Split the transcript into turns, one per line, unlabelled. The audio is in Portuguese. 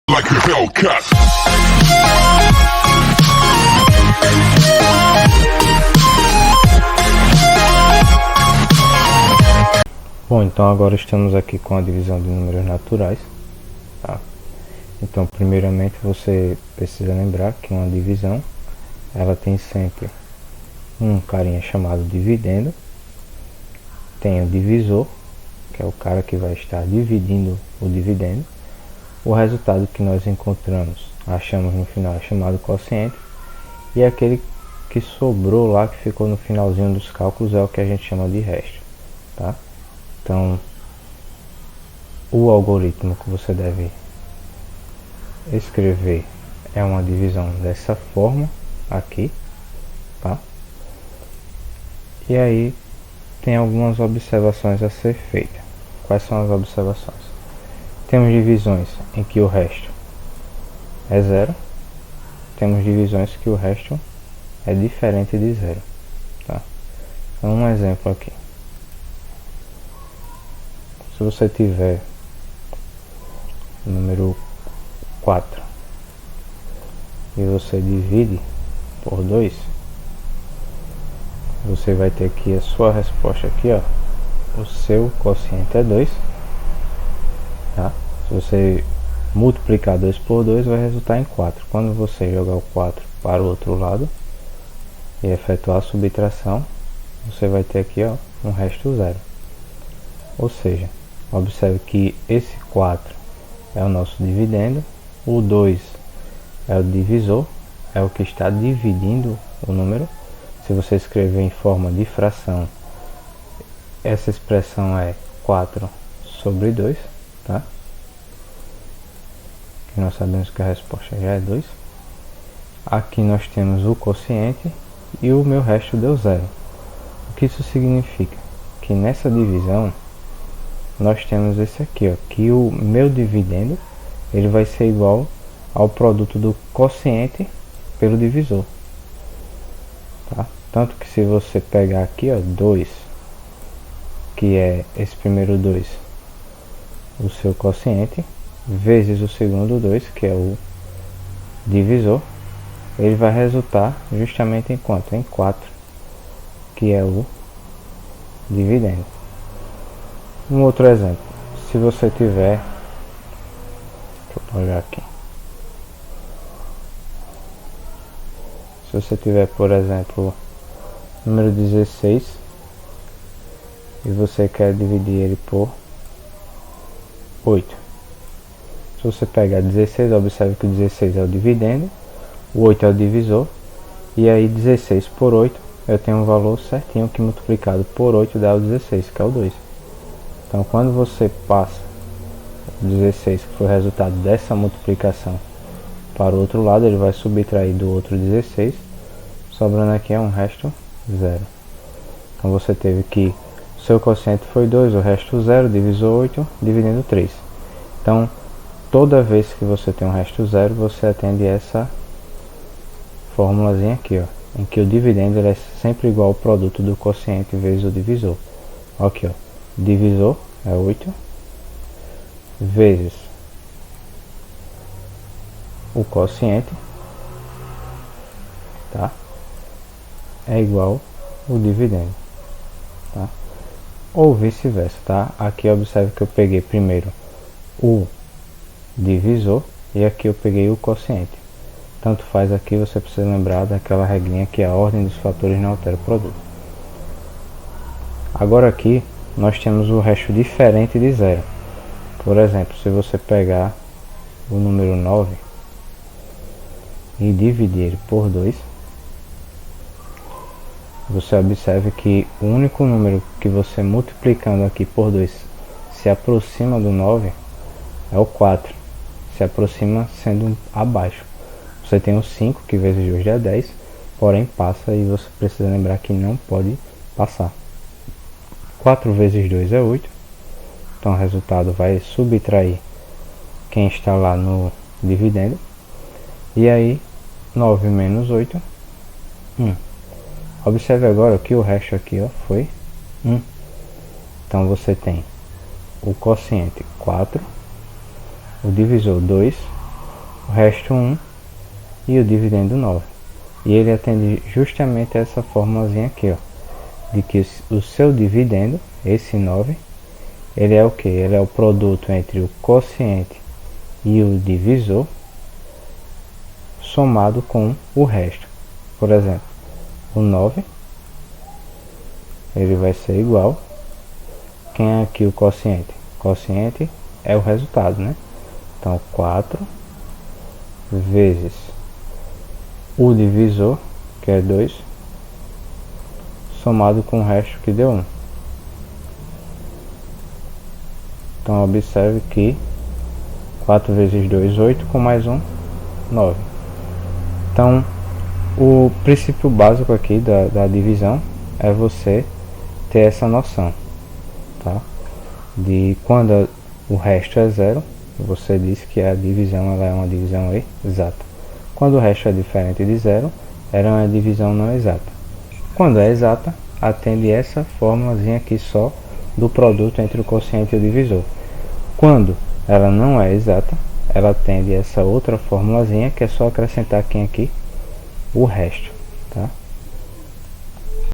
like a Hellcat.
Bom, então agora estamos aqui com a divisão de números naturais, tá? Então, primeiramente você precisa lembrar que uma divisão, ela tem sempre um carinha chamado dividendo, tem o divisor, que é o cara que vai estar dividindo o dividendo, o resultado que nós encontramos, achamos no final, é chamado quociente, e aquele que sobrou lá, que ficou no finalzinho dos cálculos, é o que a gente chama de resto, tá? Então, o algoritmo que você deve escrever é uma divisão dessa forma aqui, tá? E aí tem algumas observações a ser feitas. Quais são as observações? Temos divisões em que o resto é zero, temos divisões que o resto é diferente de zero, tá? Então, um exemplo aqui. Se você tiver o número 4 e você divide por 2, você vai ter aqui a sua resposta aqui, ó. O seu quociente é 2, tá? Se você multiplicar 2 por 2, vai resultar em 4. Quando você jogar o 4 para o outro lado e efetuar a subtração, você vai ter aqui, ó, um resto zero. Ou seja, observe que esse 4 é o nosso dividendo, o 2 é o divisor, é o que está dividindo o número. Se você escrever em forma de fração, essa expressão é 4 sobre 2, tá? Que nós sabemos que a resposta já é 2. Aqui nós temos o quociente e o meu resto deu zero. O que isso significa? Que nessa divisão nós temos esse aqui, ó, que o meu dividendo ele vai ser igual ao produto do quociente pelo divisor, tá? Tanto que se você pegar aqui, ó, 2, que é esse primeiro 2, o seu quociente, vezes o segundo 2, que é o divisor, ele vai resultar justamente em quanto? Em 4, que é o dividendo. Um outro exemplo, se você tiver, deixa eu olhar aqui, se você tiver, por exemplo, número 16 e você quer dividir ele por 8, se você pegar 16, observe que o 16 é o dividendo, o 8 é o divisor, e aí 16 por 8, eu tenho um valor certinho que multiplicado por 8 dá o 16, que é o 2. Então, quando você passa o 16, que foi o resultado dessa multiplicação, para o outro lado, ele vai subtrair do outro 16, sobrando aqui é um resto zero. Então, você teve que o seu quociente foi 2, o resto zero, divisor 8, dividindo 3. Então, toda vez que você tem um resto zero, você atende essa formulazinha aqui, ó, em que o dividendo ele é sempre igual ao produto do quociente vezes o divisor. Aqui, ó. Divisor é 8 vezes o quociente, tá? É igual o dividendo, tá? Ou vice-versa, tá? Aqui observe que eu peguei primeiro o divisor e aqui eu peguei o quociente. Tanto faz, aqui você precisa lembrar daquela regrinha que a ordem dos fatores não altera o produto. Agora aqui nós temos o resto diferente de zero. Por exemplo, se você pegar o número 9 e dividir ele por 2, você observa que o único número que você multiplicando aqui por 2 se aproxima do 9 é o 4, se aproxima sendo abaixo. Você tem o 5, que vezes 2 dá 10, porém passa e você precisa lembrar que não pode passar. 4 vezes 2 é 8, então o resultado vai subtrair quem está lá no dividendo, e aí 9 menos 8, 1. Observe agora que o resto aqui, ó, foi 1. Então você tem o quociente 4, o divisor 2 o resto 1 e o dividendo 9. E ele atende justamente essa formulazinha aqui, ó, de que o seu dividendo, esse 9, ele é o que? Ele é o produto entre o quociente e o divisor somado com o resto. Por exemplo, o 9 ele vai ser igual. Quem é aqui o quociente? O quociente é o resultado, né? Então 4 vezes o divisor, que é 2, somado com o resto, que deu 1. Então observe que 4 vezes 2, 8, com mais 1, 9. Então o princípio básico aqui da divisão é você ter essa noção, tá? De quando o resto é zero, você disse que a divisão ela é uma divisão exata. Quando o resto é diferente de zero, ela é uma divisão não exata. Quando é exata, atende essa formulazinha aqui só do produto entre o quociente e o divisor. Quando ela não é exata, ela atende essa outra formulazinha que é só acrescentar aqui o resto, tá?